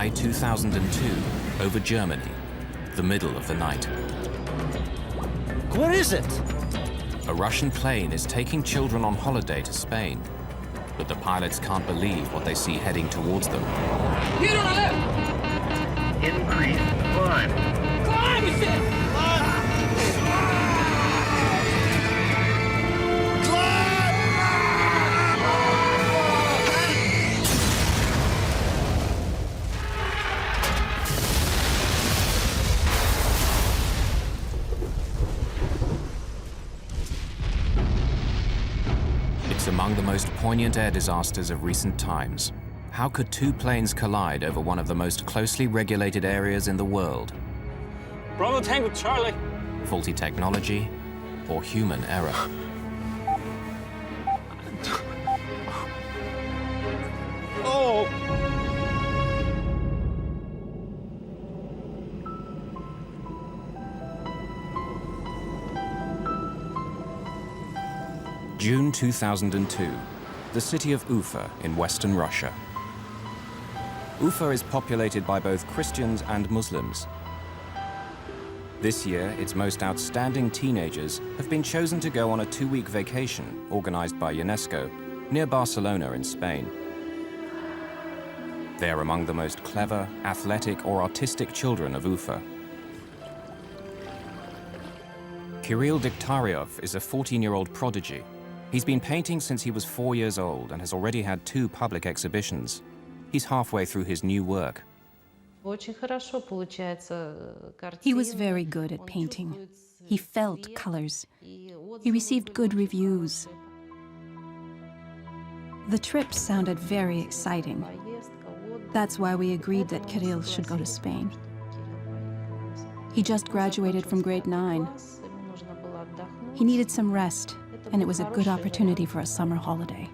July 2002, over Germany, the middle of the night. What is it? A Russian plane is taking children on holiday to Spain, but the pilots can't believe what they see heading towards them. Increase climb. Climb, you said! It's among the most poignant air disasters of recent times. How could two planes collide over one of the most closely regulated areas in the world? Bravo Tango Charlie. Faulty technology or human error? Oh! June 2002, the city of Ufa in western Russia. Ufa is populated by both Christians and Muslims. This year, its most outstanding teenagers have been chosen to go on a 2-week vacation organized by UNESCO near Barcelona in Spain. They are among the most clever, athletic, or artistic children of Ufa. Kirill Diktaryov is a 14-year-old prodigy. He's been painting since he was 4 years old and has already had 2 public exhibitions. He's halfway through his new work. He was very good at painting. He felt colors. He received good reviews. The trip sounded very exciting. That's why we agreed that Kirill should go to Spain. He just graduated from grade 9. He needed some rest, and it was a good opportunity for a summer holiday.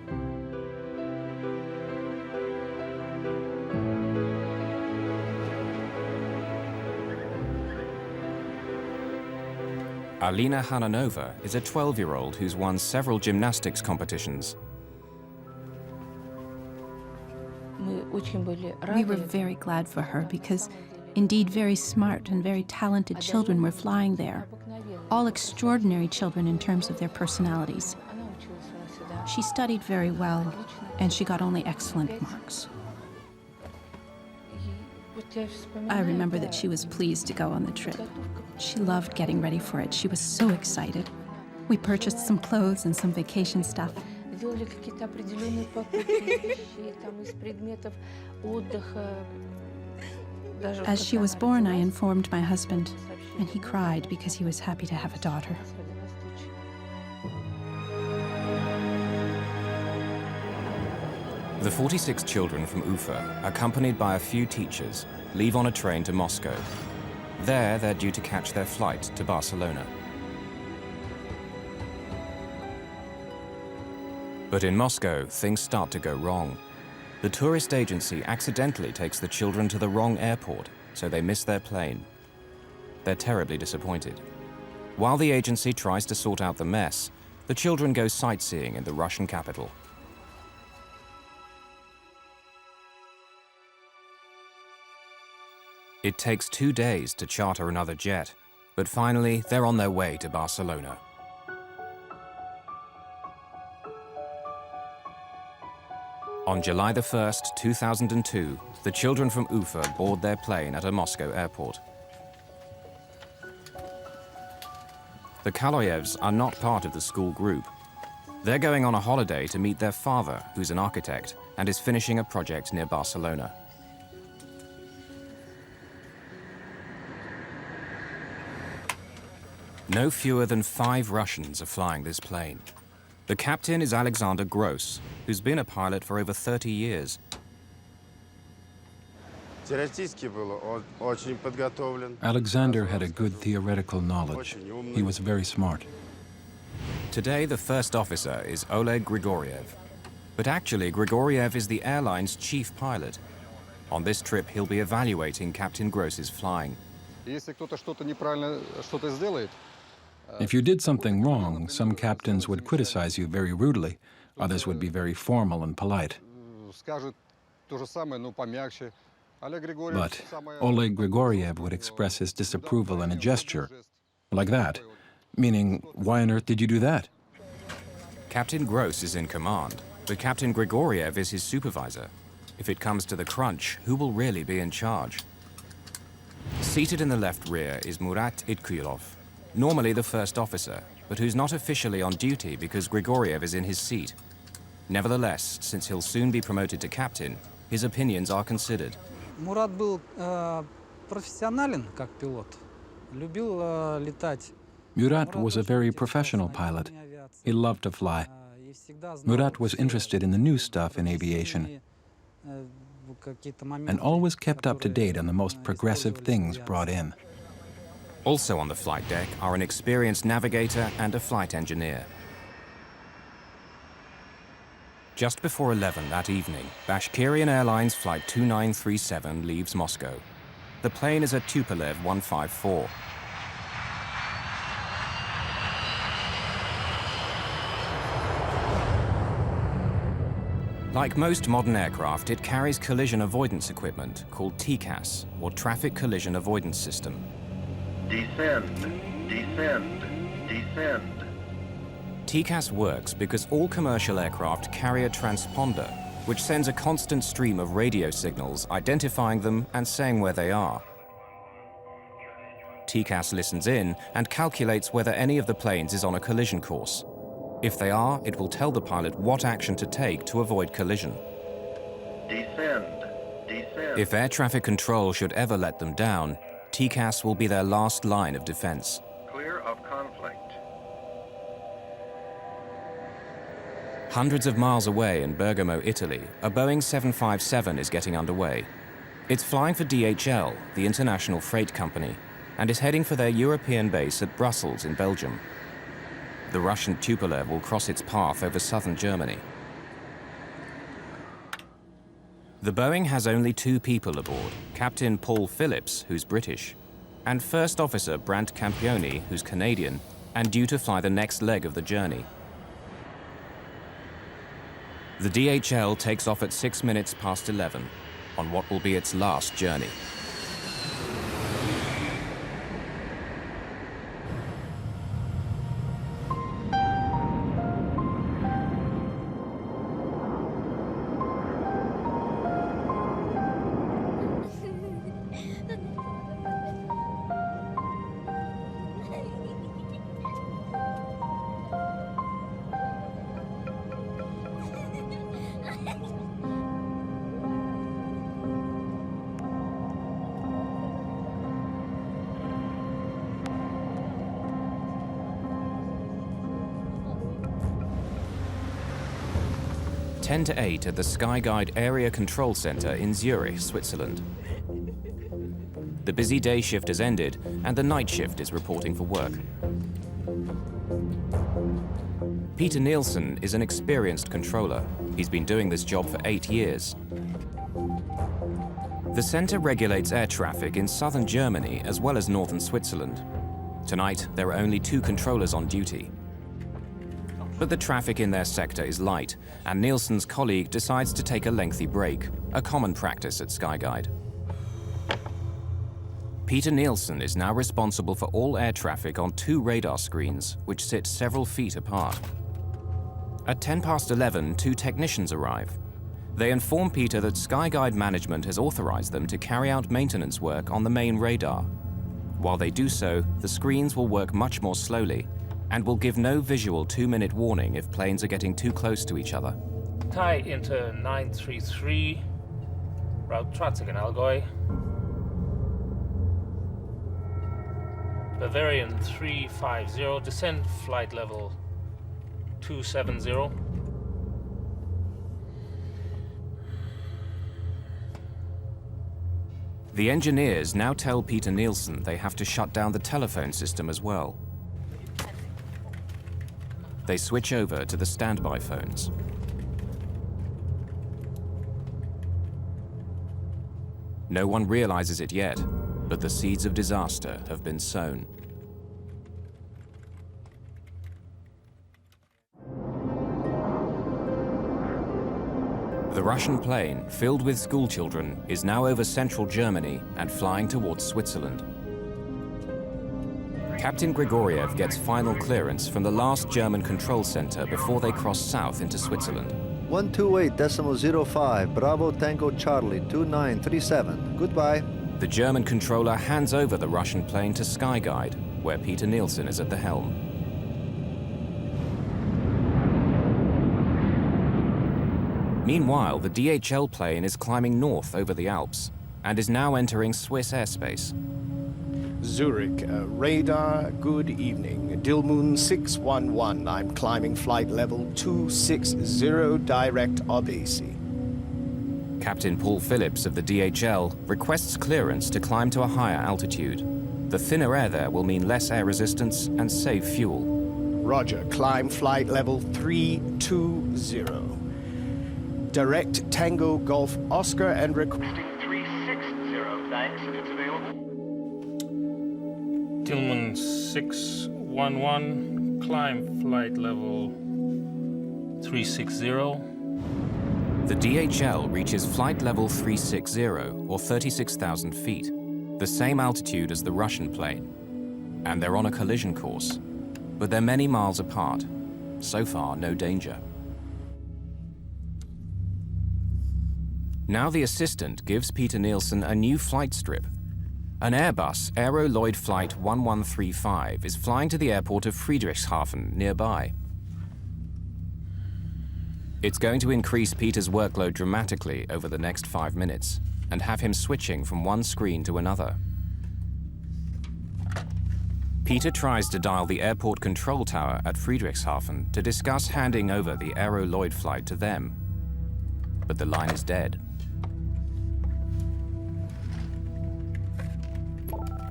Alina Hananova is a 12-year-old who's won several gymnastics competitions. We were very glad for her because, indeed, very smart and very talented children were flying there. All extraordinary children in terms of their personalities. She studied very well, and she got only excellent marks. I remember that she was pleased to go on the trip. She loved getting ready for it. She was so excited. We purchased some clothes and some vacation stuff. As she was born, I informed my husband, and he cried because he was happy to have a daughter. The 46 children from Ufa, accompanied by a few teachers, leave on a train to Moscow. There, they're due to catch their flight to Barcelona. But in Moscow, things start to go wrong. The tourist agency accidentally takes the children to the wrong airport, so they miss their plane. They're terribly disappointed. While the agency tries to sort out the mess, the children go sightseeing in the Russian capital. It takes 2 days to charter another jet, but finally they're on their way to Barcelona. On July the 1st, 2002, the children from Ufa board their plane at a Moscow airport. The Kaloyevs are not part of the school group. They're going on a holiday to meet their father, who's an architect, and is finishing a project near Barcelona. No fewer than 5 Russians are flying this plane. The captain is Alexander Gross, who's been a pilot for over 30 years. Alexander had a good theoretical knowledge. He was very smart. Today, the first officer is Oleg Grigoriev. But actually, Grigoriev is the airline's chief pilot. On this trip, he'll be evaluating Captain Gross's flying. If you did something wrong, some captains would criticize you very rudely. Others would be very formal and polite. But Oleg Grigoriev would express his disapproval in a gesture, like that, meaning, why on earth did you do that? Captain Gross is in command, but Captain Grigoriev is his supervisor. If it comes to the crunch, who will really be in charge? Seated in the left rear is Murat Itkuyilov, normally the first officer, but who's not officially on duty because Grigoriev is in his seat. Nevertheless, since he'll soon be promoted to captain, his opinions are considered. Мурат был профессионален как пилот, любил летать. Murat was a very professional pilot. He loved to fly. Murat was interested in the new stuff in aviation and always kept up to date on the most progressive things brought in. Also on the flight deck are an experienced navigator and a flight engineer. Just before 11 that evening, Bashkirian Airlines Flight 2937 leaves Moscow. The plane is a Tupolev 154. Like most modern aircraft, it carries collision avoidance equipment called TCAS, or Traffic Collision Avoidance System. Descend, descend, descend. TCAS works because all commercial aircraft carry a transponder, which sends a constant stream of radio signals identifying them and saying where they are. TCAS listens in and calculates whether any of the planes is on a collision course. If they are, it will tell the pilot what action to take to avoid collision. Descend, descend. If air traffic control should ever let them down, TCAS will be their last line of defense. Clear of conflict. Hundreds of miles away in Bergamo, Italy, a Boeing 757 is getting underway. It's flying for DHL, the international freight company, and is heading for their European base at Brussels in Belgium. The Russian Tupolev will cross its path over southern Germany. The Boeing has only 2 people aboard, Captain Paul Phillips, who's British, and First Officer Brant Campioni, who's Canadian, and due to fly the next leg of the journey. The DHL takes off at 6 minutes past 11 on what will be its last journey. Ten to 8 at the Skyguide Area Control Center in Zurich, Switzerland. The busy day shift has ended and the night shift is reporting for work. Peter Nielsen is an experienced controller. He's been doing this job for 8 years. The center regulates air traffic in southern Germany as well as northern Switzerland. Tonight, there are only 2 controllers on duty. But the traffic in their sector is light, and Nielsen's colleague decides to take a lengthy break, a common practice at Skyguide. Peter Nielsen is now responsible for all air traffic on 2 radar screens, which sit several feet apart. At 10 past 11, 2 technicians arrive. They inform Peter that Skyguide management has authorized them to carry out maintenance work on the main radar. While they do so, the screens will work much more slowly, and will give no visual 2-minute warning if planes are getting too close to each other. Thai Inter 933, route Trotzigen Allgäu. Bavarian 350, descend flight level 270. The engineers now tell Peter Nielsen they have to shut down the telephone system as well. They switch over to the standby phones. No one realizes it yet, but the seeds of disaster have been sown. The Russian plane, filled with schoolchildren, is now over central Germany and flying towards Switzerland. Captain Grigoriev gets final clearance from the last German control center before they cross south into Switzerland. 128.05, Bravo Tango Charlie, 2937. Goodbye. The German controller hands over the Russian plane to Skyguide, where Peter Nielsen is at the helm. Meanwhile, the DHL plane is climbing north over the Alps and is now entering Swiss airspace. Zurich, radar, good evening. Dilmun 611, I'm climbing flight level 260, direct Obasi. Captain Paul Phillips of the DHL requests clearance to climb to a higher altitude. The thinner air there will mean less air resistance and save fuel. Roger, climb flight level 320. Direct Tango Golf Oscar and requesting 360, thanks, it's available. Tillman 611, climb flight level 360. The DHL reaches flight level 360, or 36,000 feet, the same altitude as the Russian plane. And they're on a collision course. But they're many miles apart. So far, no danger. Now the assistant gives Peter Nielsen a new flight strip. An Airbus Aero Lloyd Flight 1135 is flying to the airport of Friedrichshafen nearby. It's going to increase Peter's workload dramatically over the next 5 minutes and have him switching from one screen to another. Peter tries to dial the airport control tower at Friedrichshafen to discuss handing over the Aero Lloyd Flight to them, but the line is dead.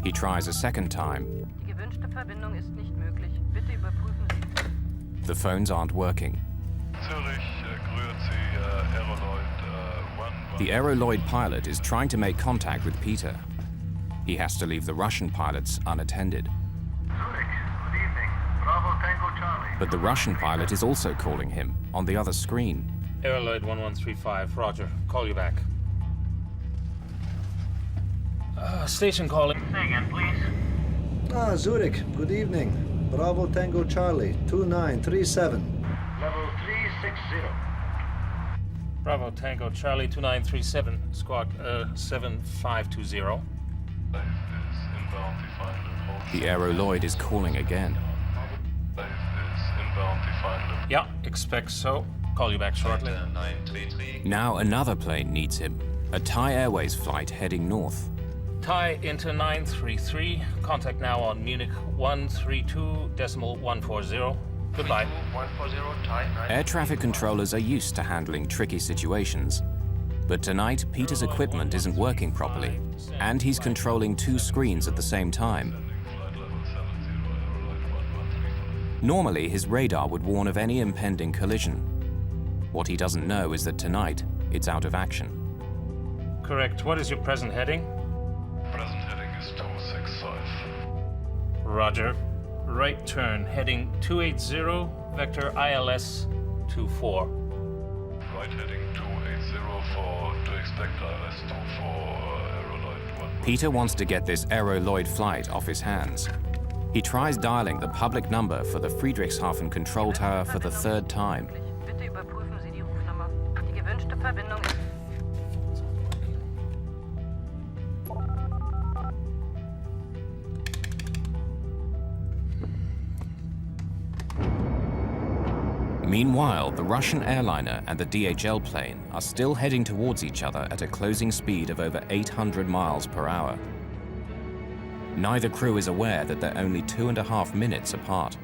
He tries a second time. The phones aren't working. The Aero Lloyd pilot is trying to make contact with Peter. He has to leave the Russian pilots unattended. Zurich, good evening. Bravo Tango Charlie. But the Russian pilot is also calling him on the other screen. Aeroloid 1135, roger. Call you back. Station calling. Say again, please. Zurich, good evening. Bravo Tango Charlie, 2937. Level 360. Bravo Tango Charlie 2937, squad 7520. The Aero Lloyd is calling again. Yeah, expect so. Call you back shortly. Now another plane needs him. A Thai Airways flight heading north. Thai into 933. Contact now on Munich 132.140. Goodbye. 140 Thai. Air traffic controllers are used to handling tricky situations. But tonight, Peter's equipment isn't working properly, and he's controlling 2 screens at the same time. Normally, his radar would warn of any impending collision. What he doesn't know is that tonight, it's out of action. Correct. What is your present heading? Present heading is 265. Roger. Right turn, heading 280, vector ILS 24. Right heading 280 to expect ILS 24, Aeroloid 1. Peter wants to get this Aero Lloyd flight off his hands. He tries dialing the public number for the Friedrichshafen control tower for the 3rd time. Bitte überprüfen Sie die Rufnummer. Die gewünschte Verbindung ist... Meanwhile, the Russian airliner and the DHL plane are still heading towards each other at a closing speed of over 800 miles per hour. Neither crew is aware that they're only 2.5 minutes apart.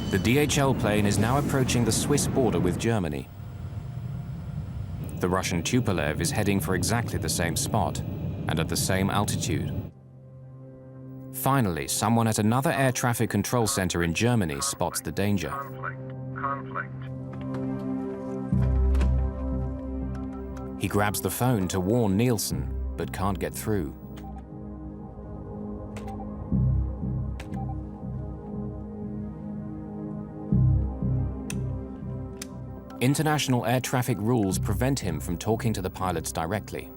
The DHL plane is now approaching the Swiss border with Germany. The Russian Tupolev is heading for exactly the same spot and at the same altitude. Finally, someone at another air traffic control center in Germany spots the danger. Conflict. He grabs the phone to warn Nielsen, but can't get through. international air traffic rules prevent him from talking to the pilots directly.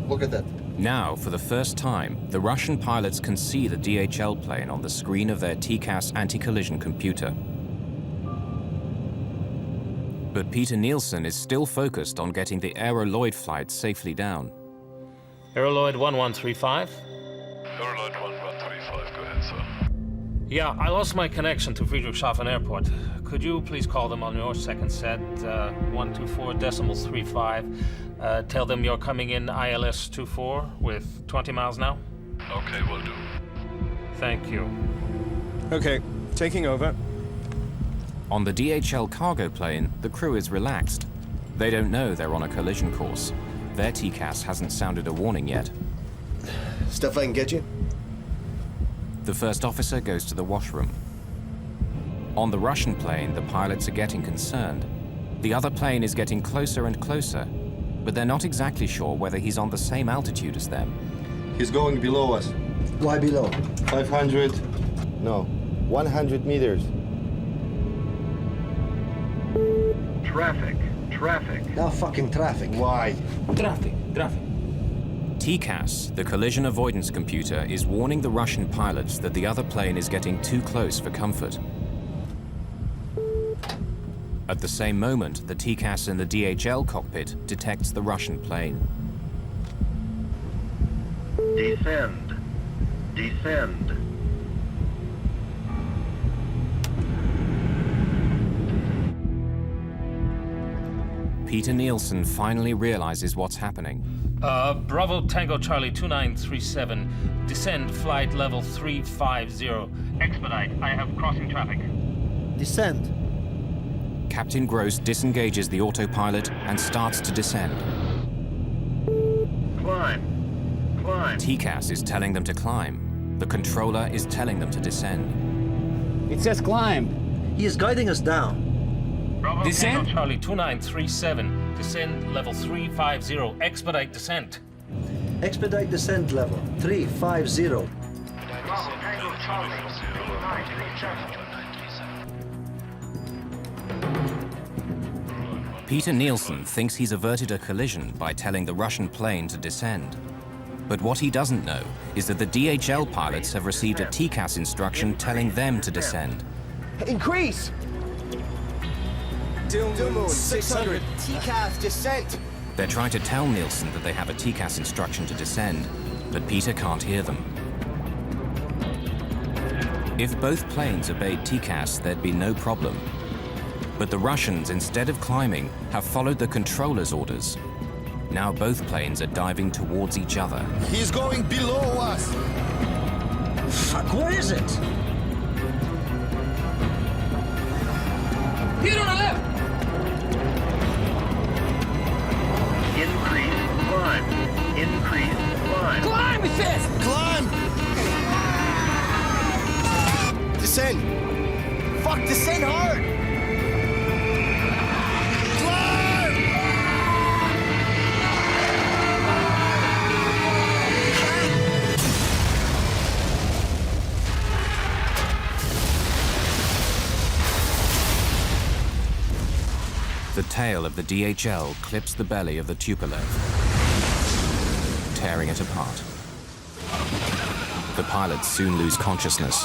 Look at that. Now, for the first time, the Russian pilots can see the DHL plane on the screen of their TCAS anti-collision computer. But Peter Nielsen is still focused on getting the Aeroloid flight safely down. Aeroloid 1135? Aeroloid 1135, go ahead, sir. Yeah, I lost my connection to Friedrichshafen Airport. Could you please call them on your second set, 124.35. Tell them you're coming in ILS 24 with 20 miles now? Okay, will do. Thank you. Okay, taking over. On the DHL cargo plane, the crew is relaxed. They don't know they're on a collision course. Their TCAS hasn't sounded a warning yet. Stuff I can get you? The first officer goes to the washroom. On the Russian plane, the pilots are getting concerned. The other plane is getting closer and closer, but they're not exactly sure whether he's on the same altitude as them. He's going below us. Why below? 500. No, 100 meters. Traffic. Now fucking traffic. Why? Traffic. TCAS, the collision avoidance computer, is warning the Russian pilots that the other plane is getting too close for comfort. At the same moment, the TCAS in the DHL cockpit detects the Russian plane. Descend. Peter Nielsen finally realizes what's happening. Bravo Tango Charlie 2937, descend flight level 350. Expedite, I have crossing traffic. Descend. Captain Gross disengages the autopilot and starts to descend. Climb. TCAS is telling them to climb. The controller is telling them to descend. It says climb. He is guiding us down. Bravo Descend? Tango Charlie 2937, descend level 350, expedite descent. Expedite descent level 350. Bravo Tango Charlie 2937. Peter Nielsen thinks he's averted a collision by telling the Russian plane to descend. But what he doesn't know is that the DHL pilots have received a TCAS instruction telling them to descend. Increase! Dilmoon 600, TCAS descent! They're trying to tell Nielsen that they have a TCAS instruction to descend, but Peter can't hear them. If both planes obeyed TCAS, there'd be no problem. But the Russians, instead of climbing, have followed the controller's orders. Now both planes are diving towards each other. He's going below us. Fuck, where is it? Here on the left! Increase climb. Climb, it says! Climb! Descend! Fuck, descend hard! The tail of the DHL clips the belly of the Tupolev, tearing it apart. The pilots soon lose consciousness.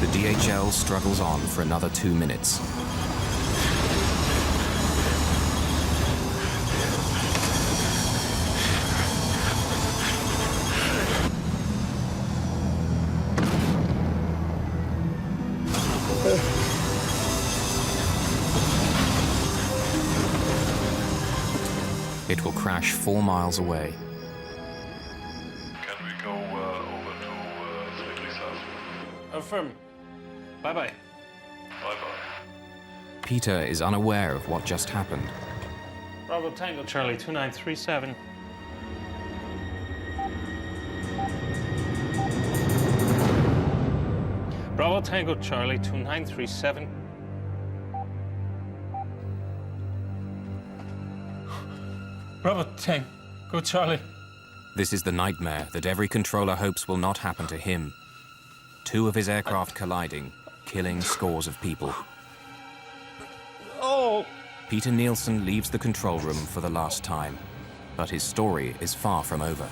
The DHL struggles on for another 2 minutes. It will crash 4 miles away. Can we go over to Friedrichshafen? Affirm. Bye-bye. Bye-bye. Peter is unaware of what just happened. Bravo Tango Charlie 2937. Bravo Tango Charlie 2937. Bravo Tango Charlie. This is the nightmare that every controller hopes will not happen to him. Two of his aircraft colliding, killing scores of people. Oh! Peter Nielsen leaves the control room for the last time, but his story is far from over.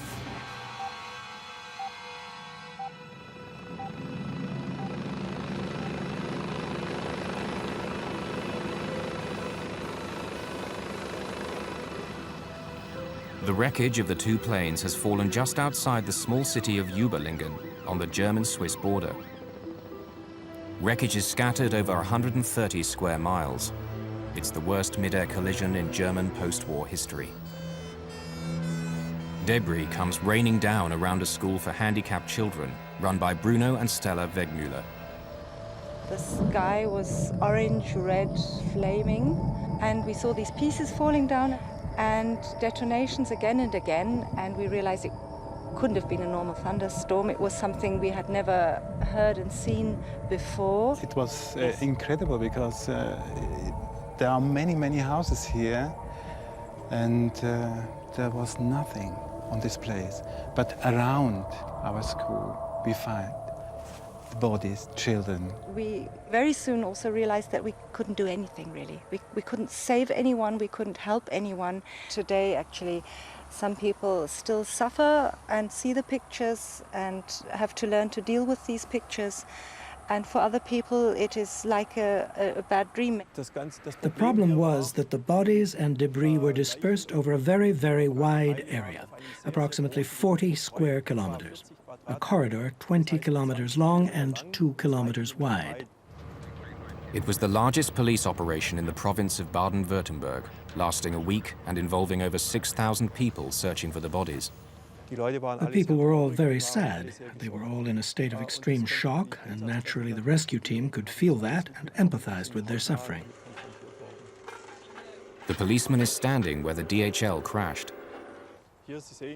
The wreckage of the two planes has fallen just outside the small city of Überlingen on the German-Swiss border. Wreckage is scattered over 130 square miles. It's the worst mid-air collision in German post-war history. Debris comes raining down around a school for handicapped children run by Bruno and Stella Wegmüller. The sky was orange, red, flaming, and we saw these pieces falling down and detonations again and again, and we realized it couldn't have been a normal thunderstorm. It was something we had never heard and seen before. It was incredible because there are many, many houses here, and there was nothing on this place. But around our school, we find bodies, children. We very soon also realized that we couldn't do anything, really. We couldn't save anyone, we couldn't help anyone. Today, actually, some people still suffer and see the pictures and have to learn to deal with these pictures. And for other people, it is like a bad dream. The problem was that the bodies and debris were dispersed over a very, very wide area, approximately 40 square kilometers. A corridor 20 kilometers long and 2 kilometers wide. It was the largest police operation in the province of Baden-Württemberg, lasting a week and involving over 6,000 people searching for the bodies. The people were all very sad. They were all in a state of extreme shock, and naturally the rescue team could feel that and empathized with their suffering. The policeman is standing where the DHL crashed.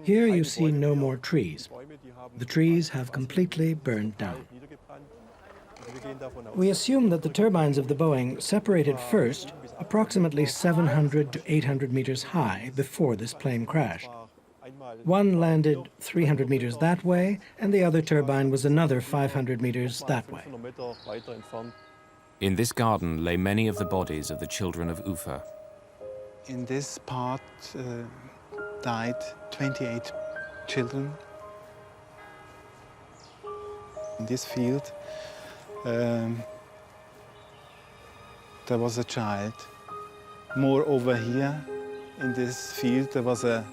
Here you see no more trees. The trees have completely burned down. We assume that the turbines of the Boeing separated first, approximately 700 to 800 meters high before this plane crashed. One landed 300 meters that way, and the other turbine was another 500 meters that way. In this garden lay many of the bodies of the children of Ufa. In this part died 28 children. In this field, there was a child. More over here, in this field, there was a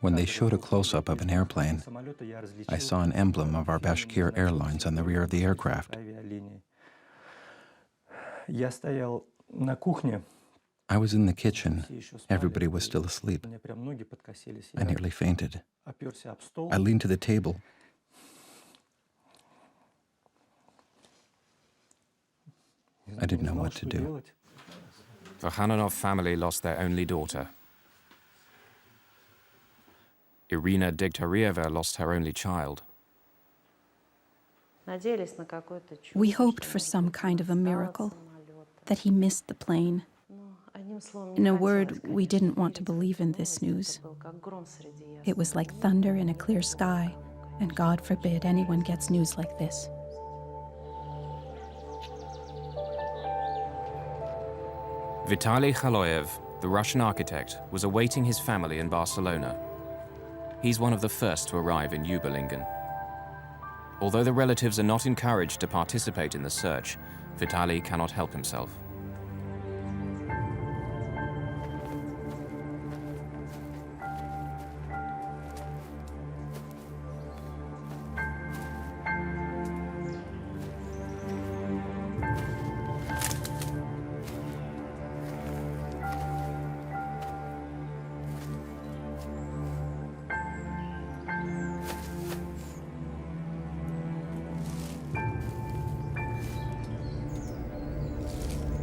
When they showed a close-up of an airplane, I saw an emblem of our Bashkirian Airlines on the rear of the aircraft. I was in the kitchen. Everybody was still asleep. I nearly fainted. I leaned to the table. I didn't know what to do. The Hananov family lost their only daughter. Irina Degtarieva lost her only child. We hoped for some kind of a miracle, that he missed the plane. In a word, we didn't want to believe in this news. It was like thunder in a clear sky, and God forbid anyone gets news like this. Vitaly Khaloyev, the Russian architect, was awaiting his family in Barcelona. He's one of the first to arrive in Überlingen. Although the relatives are not encouraged to participate in the search, Vitaly cannot help himself.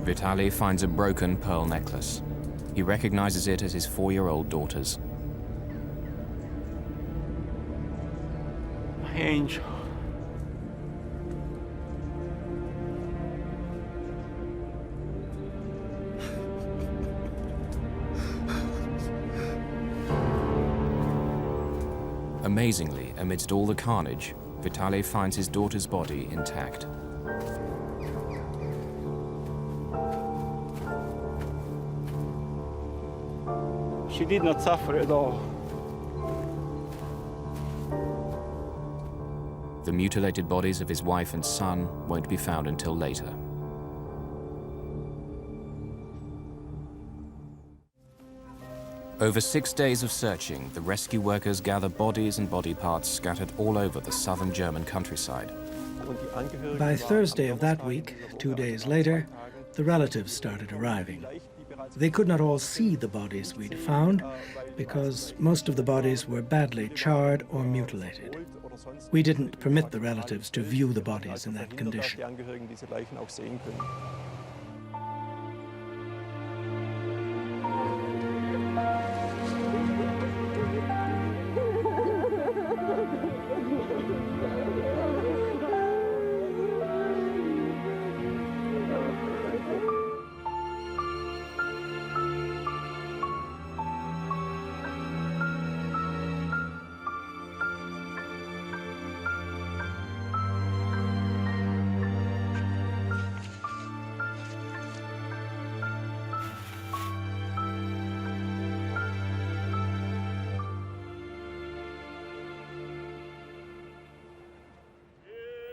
Vitaly finds a broken pearl necklace. He recognizes it as his 4-year-old daughter's. My angel. Amazingly, amidst all the carnage, Vitaly finds his daughter's body intact. She did not suffer at all. The mutilated bodies of his wife and son won't be found until later. Over 6 days of searching, the rescue workers gather bodies and body parts scattered all over the southern German countryside. By Thursday of that week, 2 days later, the relatives started arriving. They could not all see the bodies we'd found because most of the bodies were badly charred or mutilated. We didn't permit the relatives to view the bodies in that condition.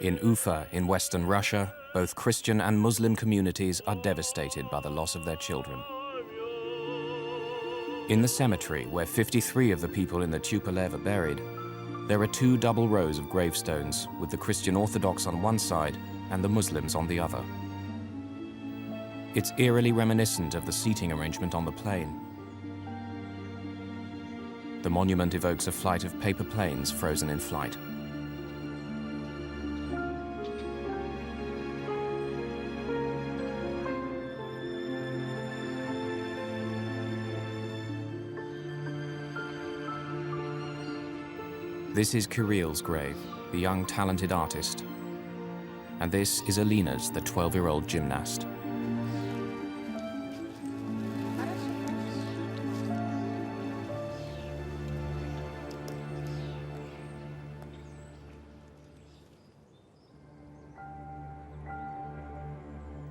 In Ufa, in western Russia, both Christian and Muslim communities are devastated by the loss of their children. In the cemetery, where 53 of the people in the Tupolev are buried, there are 2 double rows of gravestones, with the Christian Orthodox on one side and the Muslims on the other. It's eerily reminiscent of the seating arrangement on the plane. The monument evokes a flight of paper planes frozen in flight. This is Kirill's grave, the young talented artist. And this is Alina's, the 12-year-old gymnast.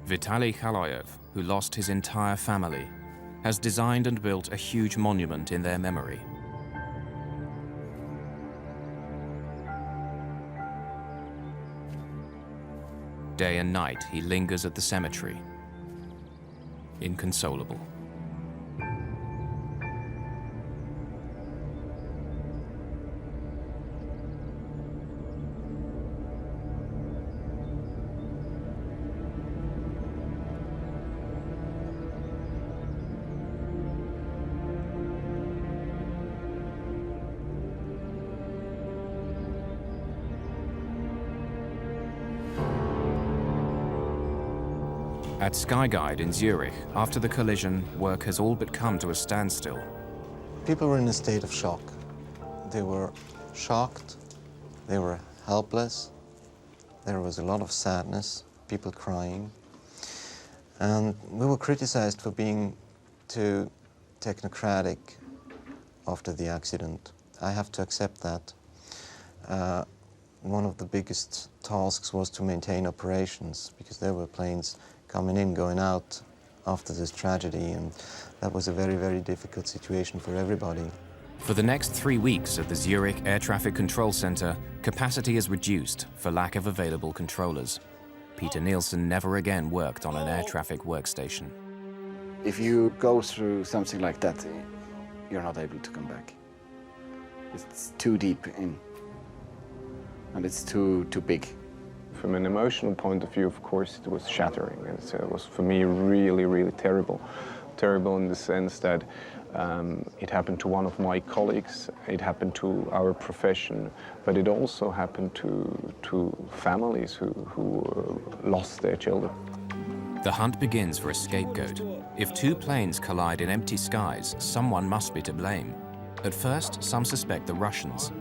Vitaly Khaloyev, who lost his entire family, has designed and built a huge monument in their memory. Day and night, he lingers at the cemetery, inconsolable. At Skyguide in Zurich, after the collision, work has all but come to a standstill. People were in a state of shock. They were shocked, they were helpless, there was a lot of sadness, people crying. And we were criticized for being too technocratic after the accident. I have to accept that. One of the biggest tasks was to maintain operations, because there were planes coming in, going out after this tragedy, and that was a very, very difficult situation for everybody. For the next 3 weeks at the Zurich Air Traffic Control Center, capacity is reduced for lack of available controllers. Peter Nielsen never again worked on an air traffic workstation. If you go through something like that, you're not able to come back. It's too deep in, and it's too big. From an emotional point of view, of course, it was shattering. It was, for me, really, really terrible. Terrible in the sense that it happened to one of my colleagues, it happened to our profession, but it also happened to families who lost their children. The hunt begins for a scapegoat. If two planes collide in empty skies, someone must be to blame. At first, some suspect the Russians.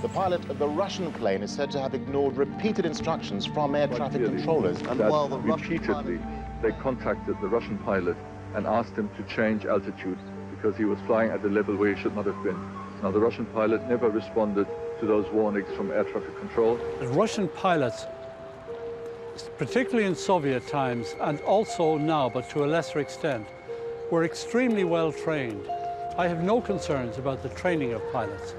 The pilot of the Russian plane is said to have ignored repeated instructions from air traffic controllers. And while the repeatedly, they contacted the Russian pilot and asked him to change altitude because he was flying at a level where he should not have been. Now, the Russian pilot never responded to those warnings from air traffic control. The Russian pilots, particularly in Soviet times and also now, but to a lesser extent, were extremely well trained. I have no concerns about the training of pilots.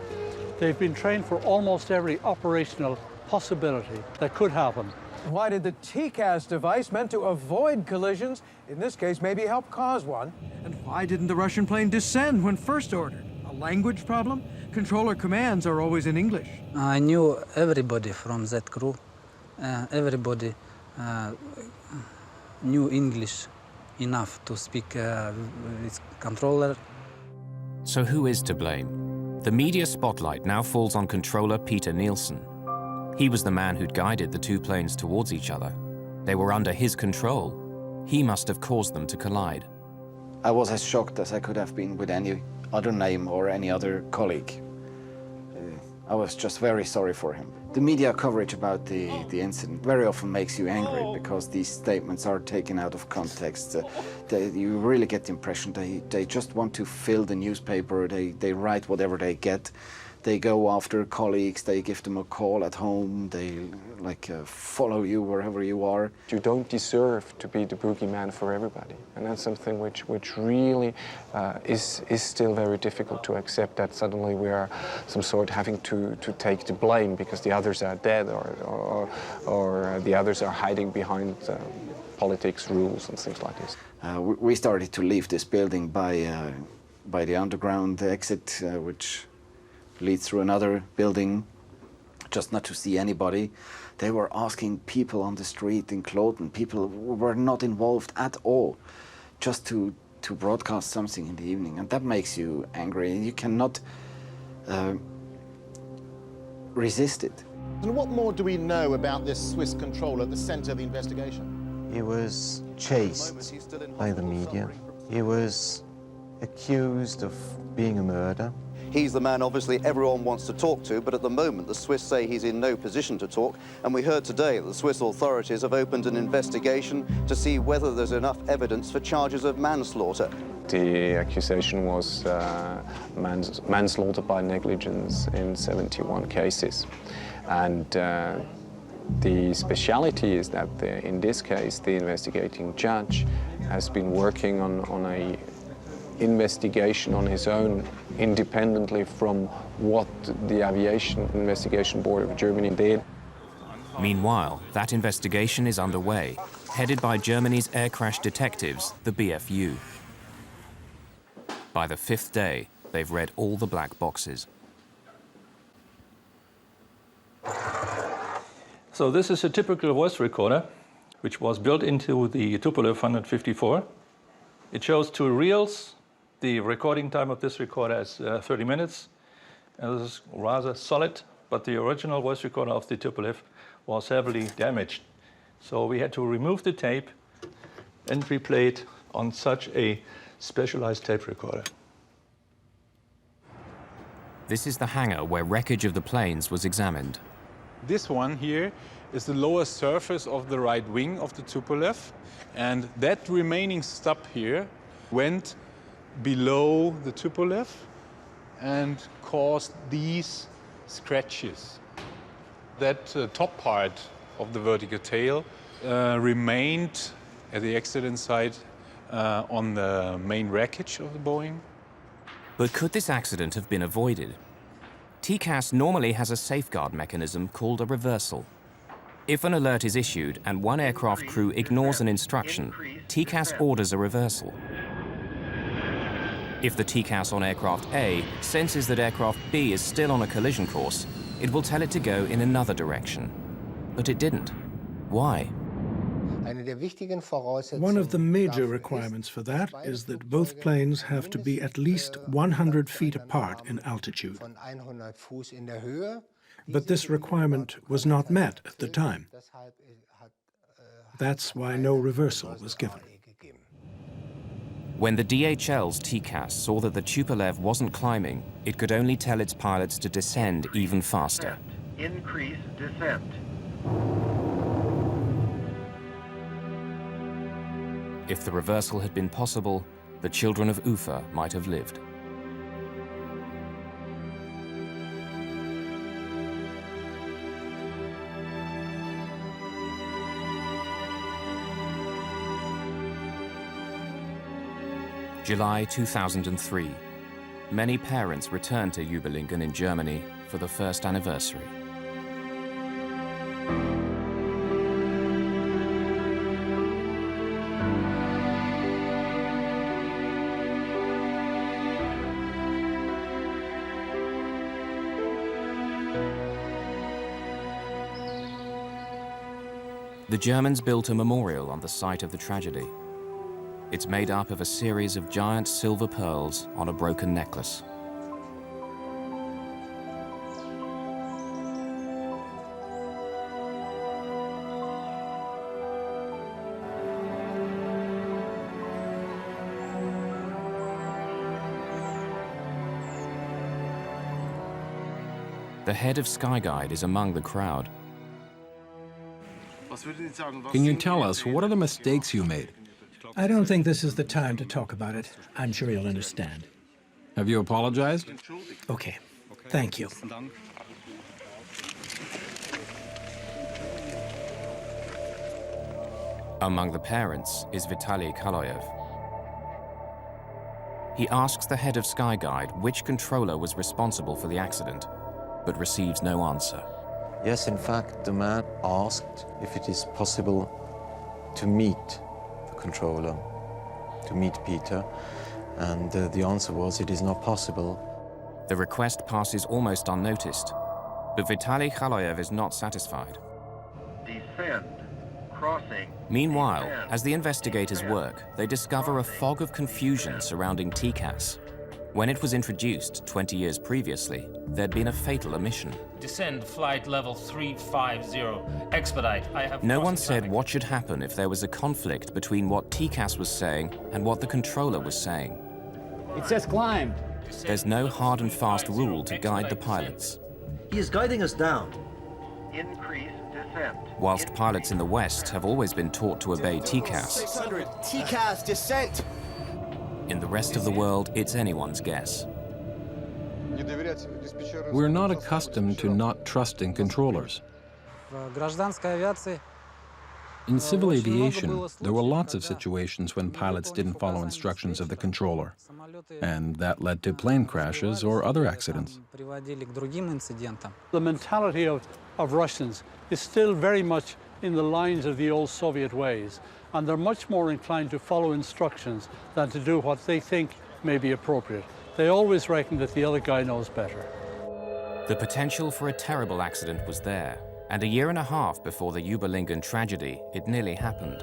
They've been trained for almost every operational possibility that could happen. Why did the TCAS device meant to avoid collisions, in this case maybe help cause one? And why didn't the Russian plane descend when first ordered? A language problem? Controller commands are always in English. I knew everybody from that crew. Everybody knew English enough to speak with controller. So who is to blame? The media spotlight now falls on controller Peter Nielsen. He was the man who'd guided the two planes towards each other. They were under his control. He must have caused them to collide. I was as shocked as I could have been with any other name or any other colleague. I was just very sorry for him. The media coverage about the incident very often makes you angry because these statements are taken out of context. You really get the impression they just want to fill the newspaper, they write whatever they get. They go after colleagues, they give them a call at home, they follow you wherever you are. You don't deserve to be the boogeyman for everybody. And that's something which really is still very difficult to accept, that suddenly we are some sort having to take the blame because the others are dead or the others are hiding behind politics, rules and things like this. We started to leave this building by the underground exit, which leads through another building, just not to see anybody. They were asking people on the street in Kloten, people who were not involved at all, just to broadcast something in the evening. And that makes you angry, and you cannot resist it. And what more do we know about this Swiss controller at the center of the investigation? He was chased by the media. He was accused of being a murderer. He's the man, obviously, everyone wants to talk to, but at the moment, the Swiss say he's in no position to talk. And we heard today that the Swiss authorities have opened an investigation to see whether there's enough evidence for charges of manslaughter. The accusation was manslaughter by negligence in 71 cases. And the speciality is that in this case, the investigating judge has been working on a investigation on his own, independently from what the Aviation Investigation Board of Germany did. Meanwhile, that investigation is underway, headed by Germany's air crash detectives, the BFU. By the fifth day, they've read all the black boxes. So this is a typical voice recorder, which was built into the Tupolev 154. It shows two reels. The recording time of this recorder is 30 minutes. And this is rather solid, but the original voice recorder of the Tupolev was heavily damaged. So we had to remove the tape and replay it on such a specialized tape recorder. This is the hangar where wreckage of the planes was examined. This one here is the lower surface of the right wing of the Tupolev, and that remaining stub here went below the Tupolev and caused these scratches. That top part of the vertical tail remained at the accident site on the main wreckage of the Boeing. But could this accident have been avoided? TCAS normally has a safeguard mechanism called a reversal. If an alert is issued and one aircraft crew ignores an instruction, TCAS orders a reversal. If the TCAS on aircraft A senses that aircraft B is still on a collision course, it will tell it to go in another direction. But it didn't. Why? One of the major requirements for that is that both planes have to be at least 100 feet apart in altitude. But this requirement was not met at the time. That's why no reversal was given. When the DHL's TCAS saw that the Tupolev wasn't climbing, it could only tell its pilots to descend even faster. Increase descent. If the reversal had been possible, the children of Ufa might have lived. July 2003. Many parents returned to Überlingen in Germany for the first anniversary. The Germans built a memorial on the site of the tragedy. It's made up of a series of giant silver pearls on a broken necklace. The head of Skyguide is among the crowd. Can you tell us, what are the mistakes you made? I don't think this is the time to talk about it. I'm sure you'll understand. Have you apologized? Okay. Thank you. Among the parents is Vitaly Kaloyev. He asks the head of Skyguide which controller was responsible for the accident, but receives no answer. Yes, in fact, the man asked if it is possible to meet the controller, to meet Peter, and the answer was it is not possible. The request passes almost unnoticed, but Vitaly Kaloyev is not satisfied. Descend. Crossing. Meanwhile, as the investigators work, they discover a fog of confusion surrounding TCAS. When it was introduced 20 years previously, there'd been a fatal omission. Descend flight level 350. Expedite. I have No one said what should happen if there was a conflict between what TCAS was saying and what the controller was saying. It says climb. There's no hard and fast rule to guide the pilots. He is guiding us down. Increase descent. Whilst pilots in the West have always been taught to obey TCAS, 600, TCAS, descent. in the rest of the world, it's anyone's guess. We're not accustomed to not trusting controllers. In civil aviation, there were lots of situations when pilots didn't follow instructions of the controller, and that led to plane crashes or other accidents. The mentality of Russians is still very much in the lines of the old Soviet ways, and they're much more inclined to follow instructions than to do what they think may be appropriate. They always reckon that the other guy knows better. The potential for a terrible accident was there, and a year and a half before the Überlingen tragedy, it nearly happened.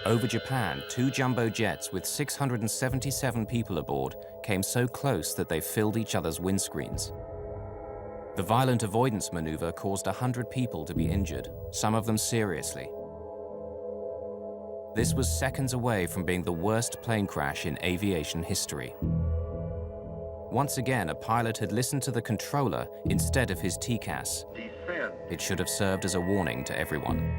Over Japan, 2 jumbo jets with 677 people aboard came so close that they filled each other's windscreens. The violent avoidance maneuver caused 100 people to be injured, some of them seriously. This was seconds away from being the worst plane crash in aviation history. Once again, a pilot had listened to the controller instead of his TCAS. Descend. It should have served as a warning to everyone.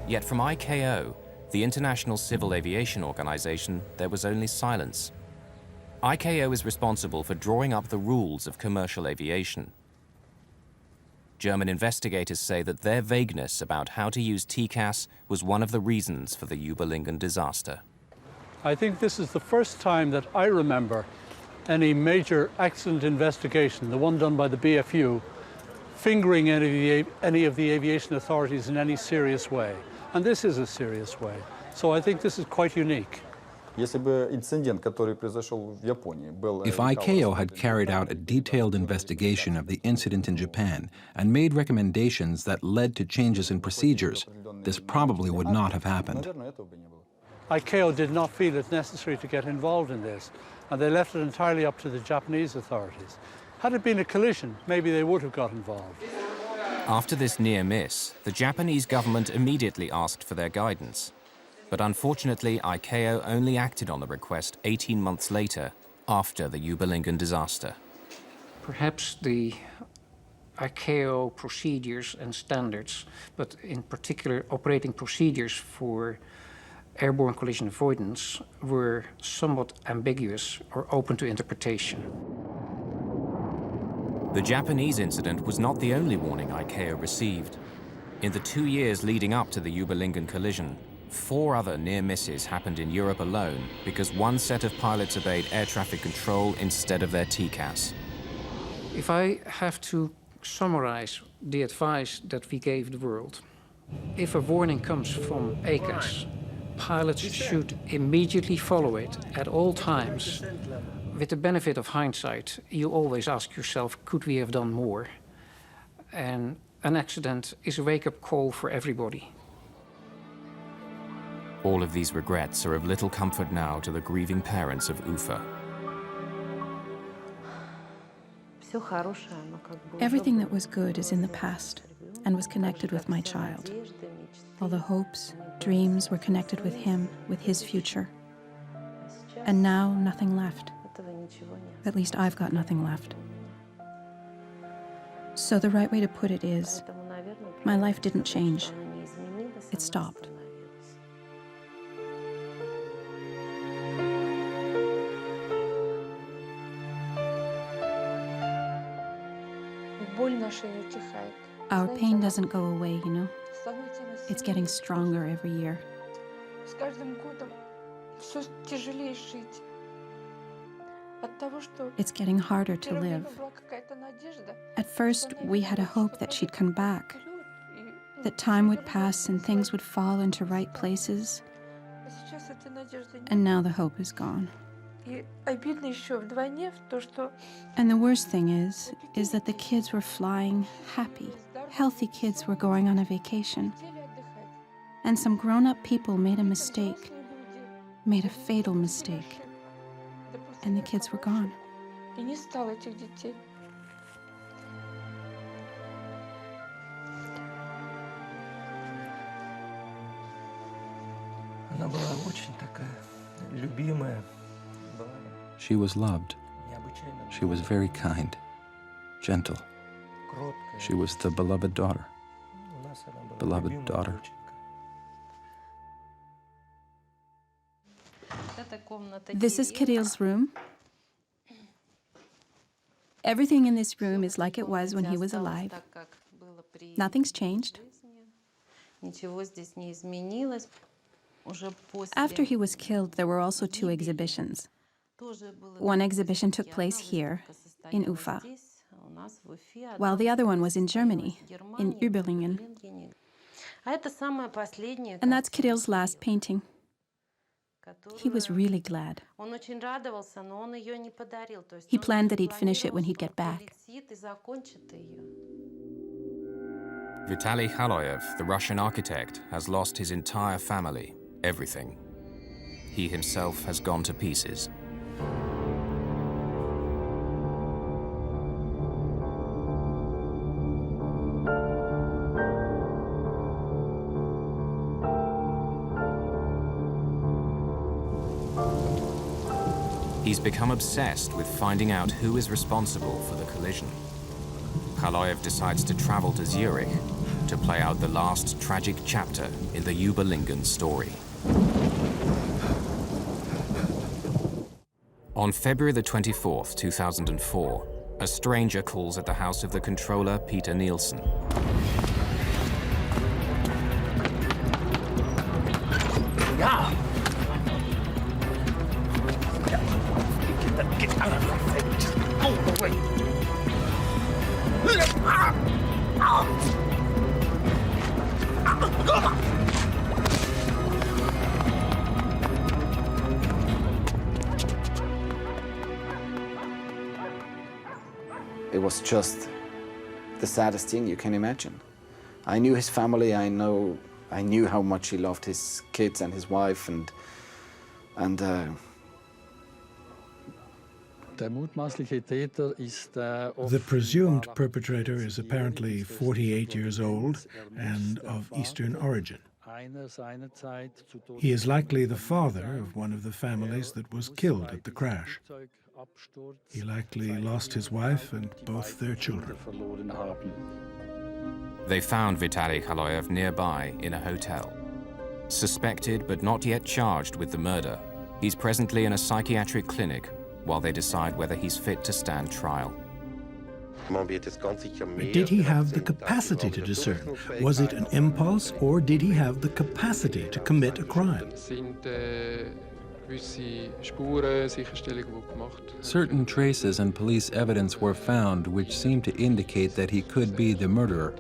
Yet from ICAO, the International Civil Aviation Organization, there was only silence. ICAO is responsible for drawing up the rules of commercial aviation. German investigators say that their vagueness about how to use TCAS was one of the reasons for the Überlingen disaster. I think this is the first time that I remember any major accident investigation, the one done by the BFU, fingering any of the aviation authorities in any serious way. And this is a serious way. So I think this is quite unique. If ICAO had carried out a detailed investigation of the incident in Japan and made recommendations that led to changes in procedures, this probably would not have happened. ICAO did not feel it necessary to get involved in this, and they left it entirely up to the Japanese authorities. Had it been a collision, maybe they would have got involved. After this near miss, the Japanese government immediately asked for their guidance. But unfortunately, ICAO only acted on the request 18 months later, after the Überlingen disaster. Perhaps the ICAO procedures and standards, but in particular operating procedures for airborne collision avoidance, were somewhat ambiguous or open to interpretation. The Japanese incident was not the only warning ICAO received. In the 2 years leading up to the Überlingen collision, 4 other near misses happened in Europe alone because one set of pilots obeyed air traffic control instead of their TCAS. If I have to summarize the advice that we gave the world, if a warning comes from ACAS, pilots should immediately follow it at all times. With the benefit of hindsight, you always ask yourself, could we have done more? And an accident is a wake-up call for everybody. All of these regrets are of little comfort now to the grieving parents of Ufa. Everything that was good is in the past and was connected with my child. All the hopes, dreams were connected with him, with his future. And now, nothing left. At least I've got nothing left. So the right way to put it is, my life didn't change. It stopped. Our pain doesn't go away, you know? It's getting stronger every year. It's getting harder to live. At first, we had a hope that she'd come back, that time would pass and things would fall into right places. And now the hope is gone. And the worst thing is that the kids were flying happy. Healthy kids were going on a vacation. And some grown-up people made a mistake, made a fatal mistake. And the kids were gone. She was loved. She was very kind, gentle. She was the beloved daughter. Beloved daughter. This is Kirill's room. Everything in this room is like it was when he was alive. Nothing's changed. After he was killed, there were also 2 exhibitions. One exhibition took place here, in Ufa, while the other one was in Germany, in Überlingen. And that's Kirill's last painting. He was really glad. He planned that he'd finish it when he'd get back. Vitaly Khaloyev, the Russian architect, has lost his entire family, everything. He himself has gone to pieces. He's become obsessed with finding out who is responsible for the collision. Khaloyev decides to travel to Zurich to play out the last tragic chapter in the Überlingen story. On February the 24th, 2004, a stranger calls at the house of the controller, Peter Nielsen. Yeah. Get out of my face. Just go away. It was just the saddest thing you can imagine. I knew his family. I knew how much he loved his kids and his wife, and The presumed perpetrator is apparently 48 years old and of Eastern origin. He is likely the father of one of the families that was killed at the crash. He likely lost his wife and both their children. They found Vitaly Khaloyev nearby in a hotel. Suspected but not yet charged with the murder, he's presently in a psychiatric clinic while they decide whether he's fit to stand trial. Did he have the capacity to discern? Was it an impulse, or did he have the capacity to commit a crime? Certain traces and police evidence were found which seemed to indicate that he could be the murderer.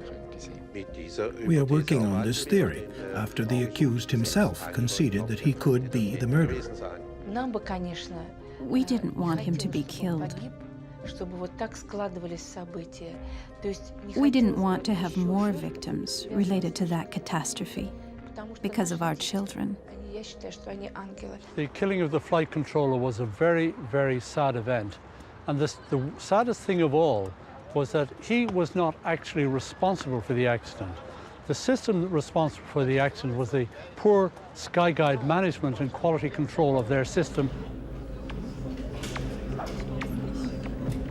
We are working on this theory after the accused himself conceded that he could be the murderer. We didn't want him to be killed. We didn't want to have more victims related to that catastrophe because of our children. The killing of the flight controller was a very, very sad event. And the saddest thing of all was that he was not actually responsible for the accident. The system responsible for the accident was the poor Skyguide management and quality control of their system.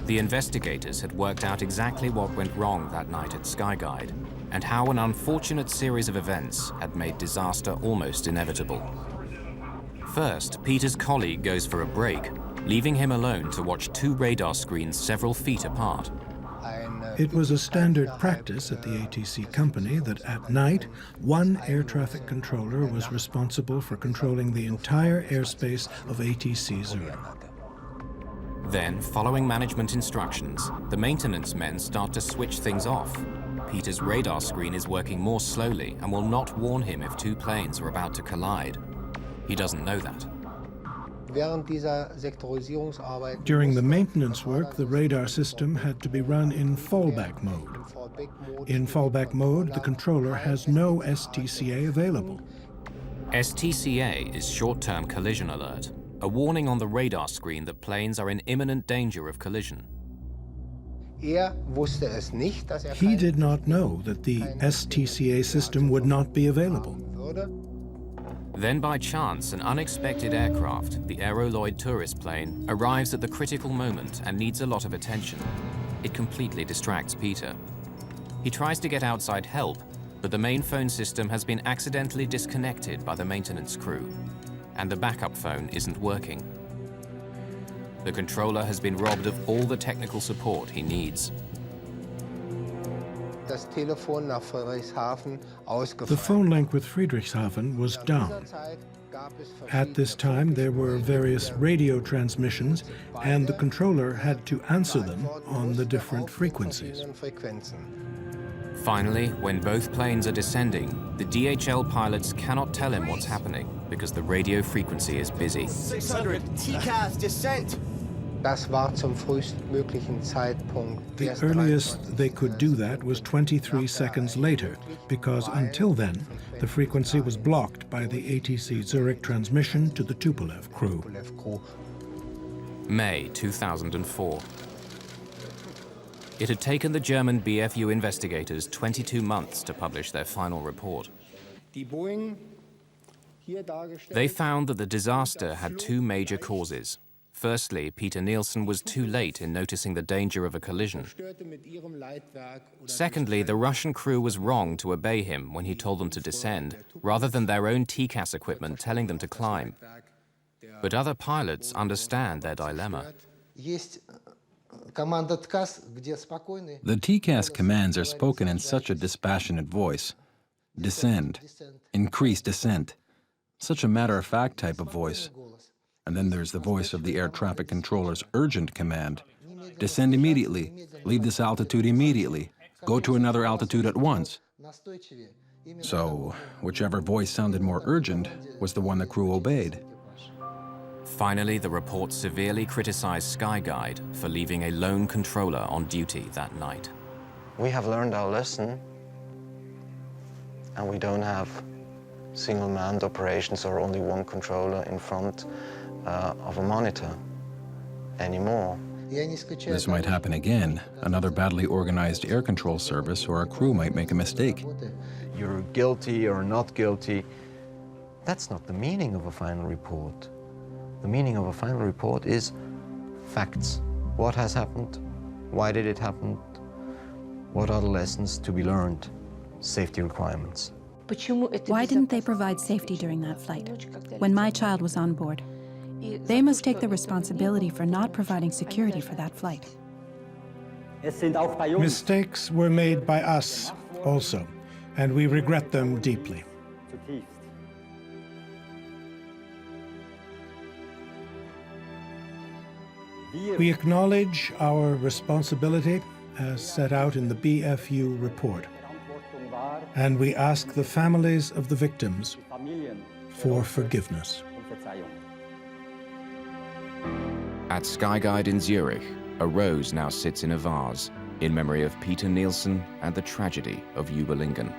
The investigators had worked out exactly what went wrong that night at Skyguide and how an unfortunate series of events had made disaster almost inevitable. First, Peter's colleague goes for a break, leaving him alone to watch two radar screens several feet apart. It was a standard practice at the ATC company that at night, one air traffic controller was responsible for controlling the entire airspace of ATC Zurich. Then, following management instructions, the maintenance men start to switch things off. Peter's radar screen is working more slowly and will not warn him if two planes are about to collide. He doesn't know that. During the maintenance work, the radar system had to be run in fallback mode. In fallback mode, the controller has no STCA available. STCA is short-term collision alert, a warning on the radar screen that planes are in imminent danger of collision. He did not know that the STCA system would not be available. Then by chance, an unexpected aircraft, the Aeroloid tourist plane, arrives at the critical moment and needs a lot of attention. It completely distracts Peter. He tries to get outside help, but the main phone system has been accidentally disconnected by the maintenance crew, and the backup phone isn't working. The controller has been robbed of all the technical support he needs. The phone link with Friedrichshafen was down. At this time, there were various radio transmissions, and the controller had to answer them on the different frequencies. Finally, when both planes are descending, the DHL pilots cannot tell him what's happening because the radio frequency is busy. 600, TCAS, descent! The earliest they could do that was 23 seconds later, because until then, the frequency was blocked by the ATC Zurich transmission to the Tupolev crew. May 2004. It had taken the German BFU investigators 22 months to publish their final report. They found that the disaster had two major causes. Firstly, Peter Nielsen was too late in noticing the danger of a collision. Secondly, the Russian crew was wrong to obey him when he told them to descend, rather than their own TCAS equipment telling them to climb. But other pilots understand their dilemma. The TCAS commands are spoken in such a dispassionate voice. Descend. Increase descent. Such a matter-of-fact type of voice. And then there's the voice of the air traffic controller's urgent command. Descend immediately. Leave this altitude immediately. Go to another altitude at once. So, whichever voice sounded more urgent was the one the crew obeyed. Finally, the report severely criticized Skyguide for leaving a lone controller on duty that night. We have learned our lesson, and we don't have single-manned operations or only one controller in front of a monitor. anymore. This might happen again. Another badly organized air control service or a crew might make a mistake. You're guilty or not guilty. That's not the meaning of a final report. The meaning of a final report is facts. What has happened? Why did it happen? What are the lessons to be learned? Safety requirements. Why didn't they provide safety during that flight, when my child was on board? They must take the responsibility for not providing security for that flight. Mistakes were made by us also, and we regret them deeply. We acknowledge our responsibility as set out in the BFU report, and we ask the families of the victims for forgiveness. At Skyguide in Zurich, a rose now sits in a vase in memory of Peter Nielsen and the tragedy of Überlingen.